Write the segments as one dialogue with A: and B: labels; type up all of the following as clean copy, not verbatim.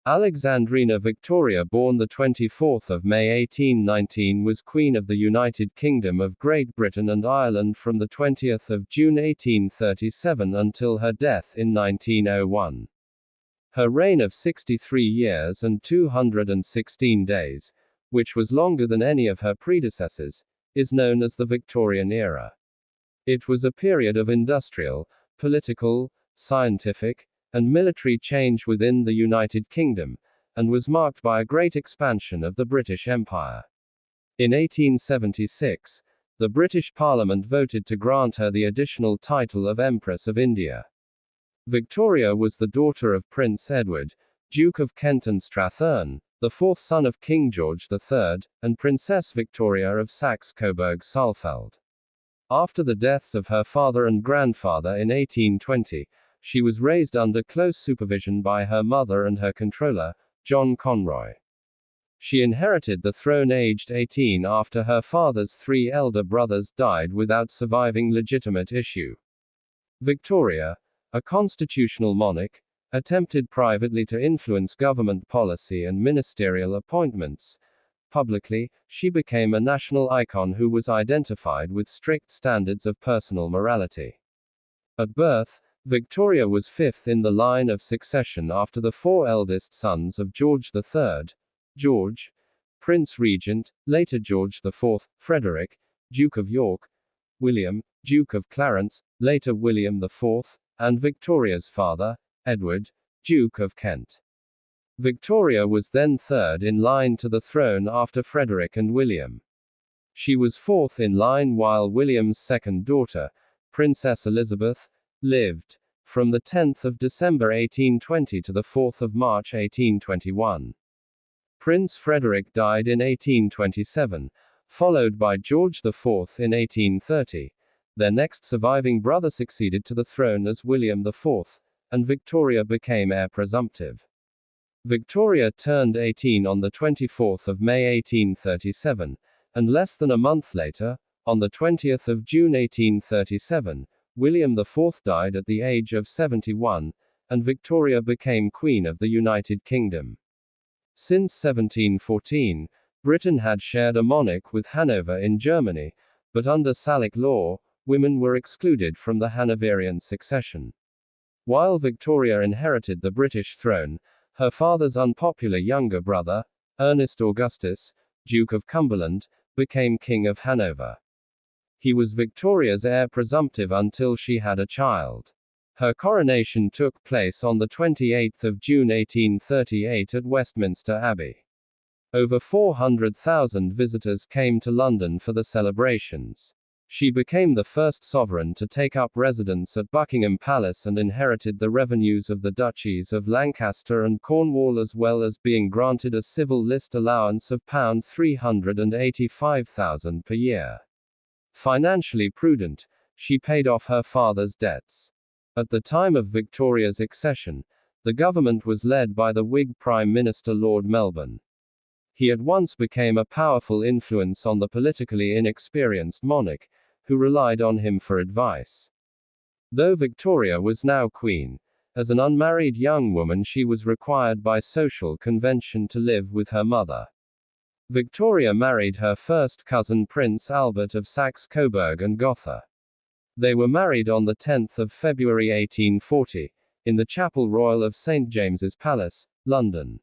A: Alexandrina Victoria, born the 24th of May 1819, was Queen of the United Kingdom of Great Britain and Ireland from the 20th of June 1837 until her death in 1901. Her reign of 63 years and 216 days, which was longer than any of her predecessors, is known as the Victorian Era. It was a period of industrial, political, scientific, and military change within the United Kingdom, and was marked by a great expansion of the British Empire. In 1876, the British Parliament voted to grant her the additional title of Empress of India. Victoria was the daughter of Prince Edward, Duke of Kent and Strathearn, the fourth son of King George III, and Princess Victoria of Saxe-Coburg-Saalfeld. After the deaths of her father and grandfather in 1820, she was raised under close supervision by her mother and her controller, John Conroy. She inherited the throne aged 18 after her father's three elder brothers died without surviving legitimate issue. Victoria, a constitutional monarch, attempted privately to influence government policy and ministerial appointments. Publicly, she became a national icon who was identified with strict standards of personal morality. At birth, Victoria was fifth in the line of succession after the four eldest sons of George III, George, Prince Regent, later George IV, Frederick, Duke of York, William, Duke of Clarence, later William IV, and Victoria's father, Edward, Duke of Kent. Victoria was then third in line to the throne after Frederick and William. She was fourth in line while William's second daughter, Princess Elizabeth, lived from the 10th of December 1820 to the 4th of March 1821. Prince Frederick died in 1827, followed by George IV in 1830. Their next surviving brother succeeded to the throne as William IV, and Victoria became heir presumptive. Victoria turned 18 on the 24th of May 1837, and less than a month later, on the 20th of June 1837, William IV died at the age of 71, and Victoria became Queen of the United Kingdom. Since 1714, Britain had shared a monarch with Hanover in Germany, but under Salic law, women were excluded from the Hanoverian succession. While Victoria inherited the British throne, her father's unpopular younger brother, Ernest Augustus, Duke of Cumberland, became King of Hanover. He was Victoria's heir presumptive until she had a child. Her coronation took place on the 28th of June 1838 at Westminster Abbey. Over 400,000 visitors came to London for the celebrations. She became the first sovereign to take up residence at Buckingham Palace and inherited the revenues of the duchies of Lancaster and Cornwall, as well as being granted a civil list allowance of £385,000 per year. Financially prudent, she paid off her father's debts. At the time of Victoria's accession, the government was led by the Whig Prime Minister Lord Melbourne. He at once became a powerful influence on the politically inexperienced monarch, who relied on him for advice. Though Victoria was now queen, as an unmarried young woman she was required by social convention to live with her mother. Victoria married her first cousin Prince Albert of Saxe-Coburg and Gotha. They were married on the 10th of February 1840, in the Chapel Royal of St. James's Palace, London.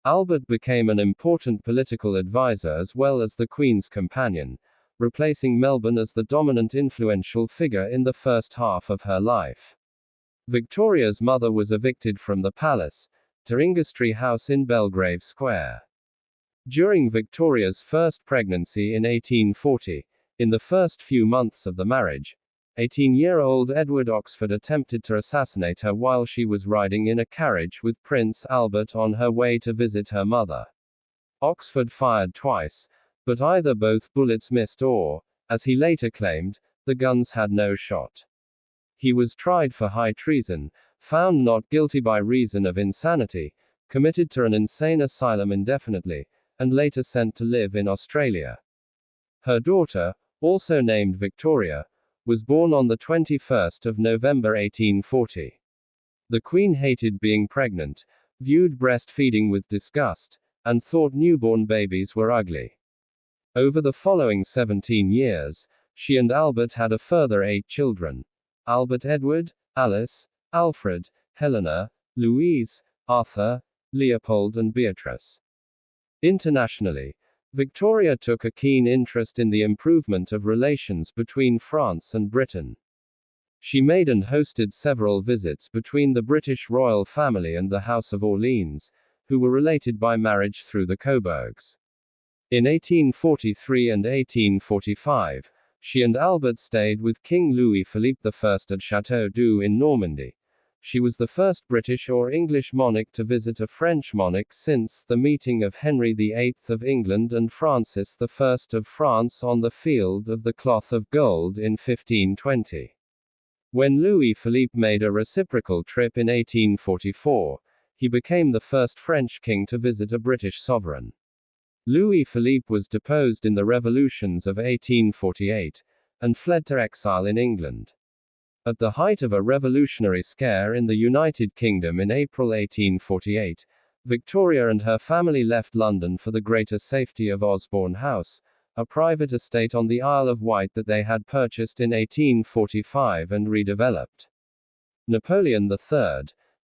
A: Albert became an important political advisor as well as the Queen's companion, replacing Melbourne as the dominant influential figure in the first half of her life. Victoria's mother was evicted from the palace, to Ingestre House in Belgrave Square. During Victoria's first pregnancy in 1840, in the first few months of the marriage, 18-year-old Edward Oxford attempted to assassinate her while she was riding in a carriage with Prince Albert on her way to visit her mother. Oxford fired twice, but either both bullets missed or, as he later claimed, the guns had no shot. He was tried for high treason, found not guilty by reason of insanity, committed to an insane asylum indefinitely, and later sent to live in Australia. Her daughter, also named Victoria, was born on the 21st of November 1840. The Queen hated being pregnant, viewed breastfeeding with disgust, and thought newborn babies were ugly. Over the following 17 years, she and Albert had a further 8 children: Albert Edward, Alice, Alfred, Helena, Louise, Arthur, Leopold and Beatrice. Internationally, Victoria took a keen interest in the improvement of relations between France and Britain. She made and hosted several visits between the British royal family and the House of Orleans, who were related by marriage through the Coburgs. In 1843 and 1845, she and Albert stayed with King Louis-Philippe I at Château d'Eu in Normandy. She was the first British or English monarch to visit a French monarch since the meeting of Henry VIII of England and Francis I of France on the Field of the Cloth of Gold in 1520. When Louis-Philippe made a reciprocal trip in 1844, he became the first French king to visit a British sovereign. Louis-Philippe was deposed in the revolutions of 1848, and fled to exile in England. At the height of a revolutionary scare in the United Kingdom in April 1848, Victoria and her family left London for the greater safety of Osborne House, a private estate on the Isle of Wight that they had purchased in 1845 and redeveloped. Napoleon III,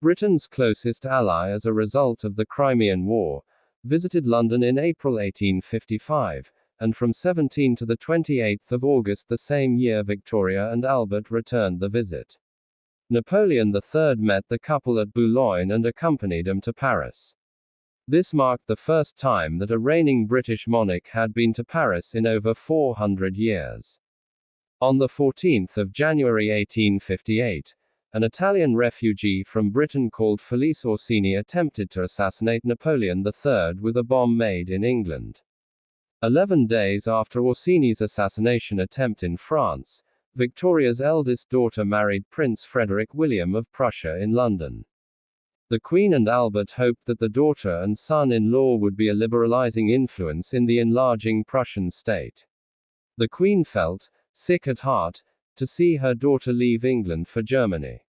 A: Britain's closest ally as a result of the Crimean War, visited London in April 1855, and from 17 to the 28th of August the same year Victoria and Albert returned the visit. Napoleon III met the couple at Boulogne and accompanied them to Paris. This marked the first time that a reigning British monarch had been to Paris in over 400 years. On the 14th of January 1858, an Italian refugee from Britain called Felice Orsini attempted to assassinate Napoleon III with a bomb made in England. 11 days after Orsini's assassination attempt in France, Victoria's eldest daughter married Prince Frederick William of Prussia in London. The Queen and Albert hoped that the daughter and son-in-law would be a liberalizing influence in the enlarging Prussian state. The Queen felt, sick at heart, to see her daughter leave England for Germany.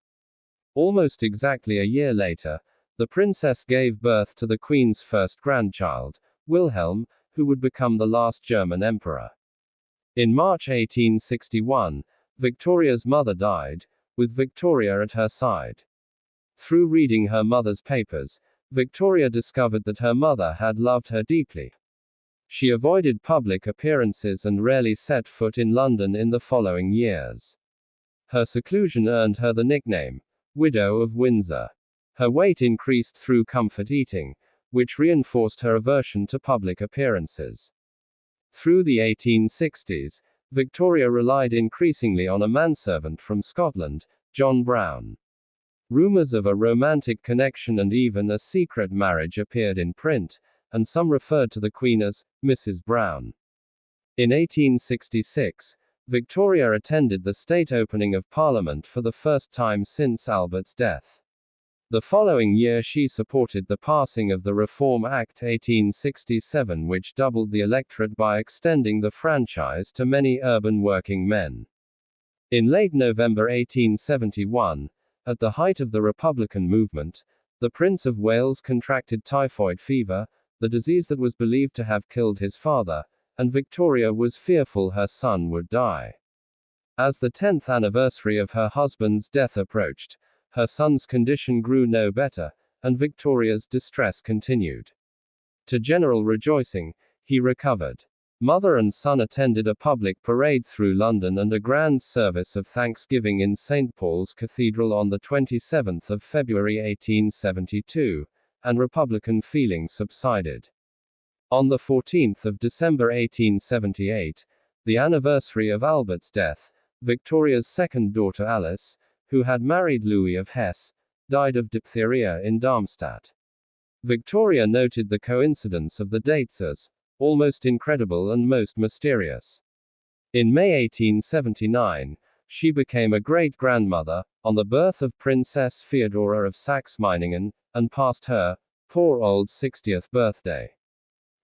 A: Almost exactly a year later, the princess gave birth to the Queen's first grandchild, Wilhelm, who would become the last German emperor. In March 1861, Victoria's mother died, with Victoria at her side. Through reading her mother's papers, Victoria discovered that her mother had loved her deeply. She avoided public appearances and rarely set foot in London in the following years. Her seclusion earned her the nickname, Widow of Windsor. Her weight increased through comfort eating, which reinforced her aversion to public appearances. Through the 1860s, Victoria relied increasingly on a manservant from Scotland, John Brown. Rumors of a romantic connection and even a secret marriage appeared in print, and some referred to the Queen as Mrs. Brown. In 1866, Victoria attended the state opening of Parliament for the first time since Albert's death. The following year she supported the passing of the Reform Act 1867, which doubled the electorate by extending the franchise to many urban working men. In late November 1871, at the height of the Republican movement, the Prince of Wales contracted typhoid fever, the disease that was believed to have killed his father, and Victoria was fearful her son would die. As the 10th anniversary of her husband's death approached, her son's condition grew no better, and Victoria's distress continued. To general rejoicing, he recovered. Mother and son attended a public parade through London and a grand service of thanksgiving in St. Paul's Cathedral on the 27th of February 1872, and Republican feeling subsided. On the 14th of December 1878, the anniversary of Albert's death, Victoria's second daughter Alice, who had married Louis of Hesse, died of diphtheria in Darmstadt. Victoria noted the coincidence of the dates as almost incredible and most mysterious. In May 1879, she became a great-grandmother, on the birth of Princess Feodora of Saxe-Meiningen, and passed her, poor old 60th birthday.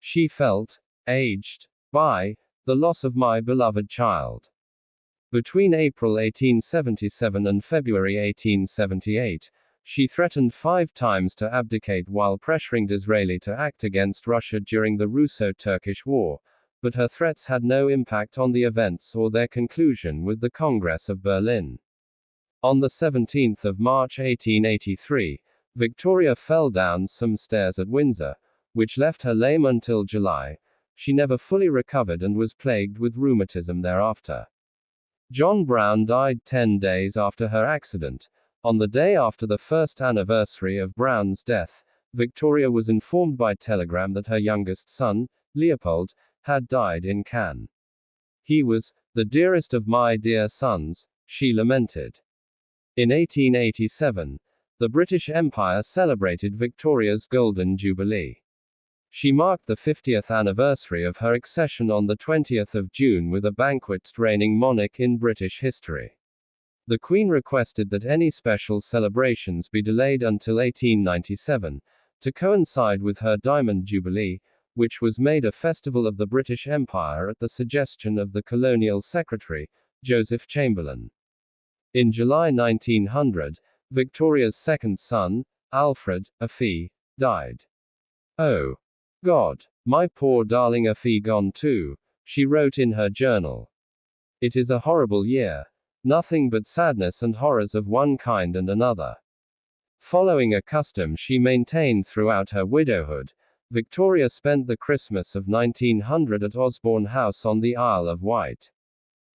A: She felt aged by the loss of my beloved child. Between April 1877 and February 1878, She threatened 5 times to abdicate while pressuring Disraeli to act against Russia during the Russo-Turkish War, but her threats had no impact on the events or their conclusion with the Congress of Berlin. On the 17th of March 1883, Victoria fell down some stairs at Windsor, which left her lame until July. She never fully recovered and was plagued with rheumatism thereafter. John Brown died 10 days after her accident. On the day after the first anniversary of Brown's death, Victoria was informed by telegram that her youngest son, Leopold, had died in Cannes. "He was the dearest of my dear sons," she lamented. In 1887, the British Empire celebrated Victoria's Golden Jubilee. She marked the 50th anniversary of her accession on the 20th of June with a banquet, reigning monarch in British history. The Queen requested that any special celebrations be delayed until 1897, to coincide with her Diamond Jubilee, which was made a festival of the British Empire at the suggestion of the Colonial Secretary, Joseph Chamberlain. In July 1900, Victoria's second son, Alfred, Afy, died. "Oh God, my poor darling Afy gone too," she wrote in her journal. "It is a horrible year. Nothing but sadness and horrors of one kind and another." Following a custom she maintained throughout her widowhood, Victoria spent the Christmas of 1900 at Osborne House on the Isle of Wight.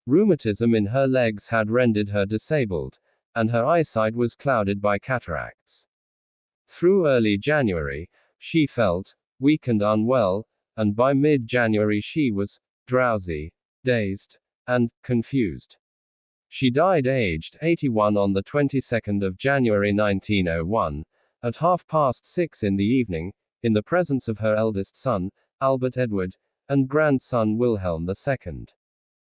A: Rheumatism in her legs had rendered her disabled, and her eyesight was clouded by cataracts. Through early January, she felt weak and unwell, and by mid-January she was drowsy, dazed, and confused. She died aged 81 on the 22nd of January 1901, at 6:30 in the evening, in the presence of her eldest son, Albert Edward, and grandson Wilhelm II.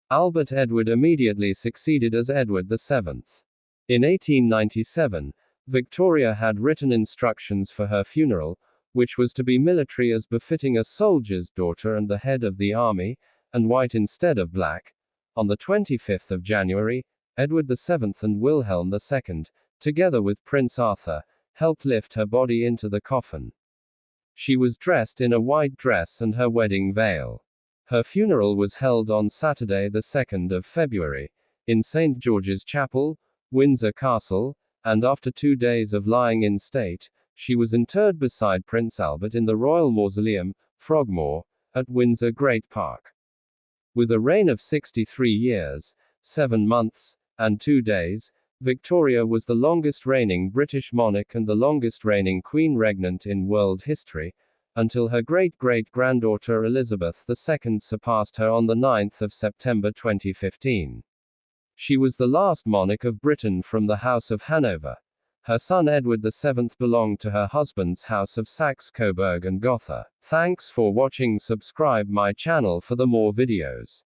A: Albert Edward immediately succeeded as Edward VII. In 1897, Victoria had written instructions for her funeral, which was to be military as befitting a soldier's daughter and the head of the army, and white instead of black. On the 25th of January, Edward VII and Wilhelm II, together with Prince Arthur, helped lift her body into the coffin. She was dressed in a white dress and her wedding veil. Her funeral was held on Saturday the 2nd of February, in St. George's Chapel, Windsor Castle, and after 2 days of lying in state, she was interred beside Prince Albert in the Royal Mausoleum, Frogmore, at Windsor Great Park. With a reign of 63 years, 7 months, and 2 days, Victoria was the longest reigning British monarch and the longest reigning queen regnant in world history, until her great-great-granddaughter Elizabeth II surpassed her on the 9th of September 2015. She was the last monarch of Britain from the House of Hanover. Her son Edward VII belonged to her husband's House of Saxe-Coburg and Gotha. Thanks for watching. Subscribe my channel for the more videos.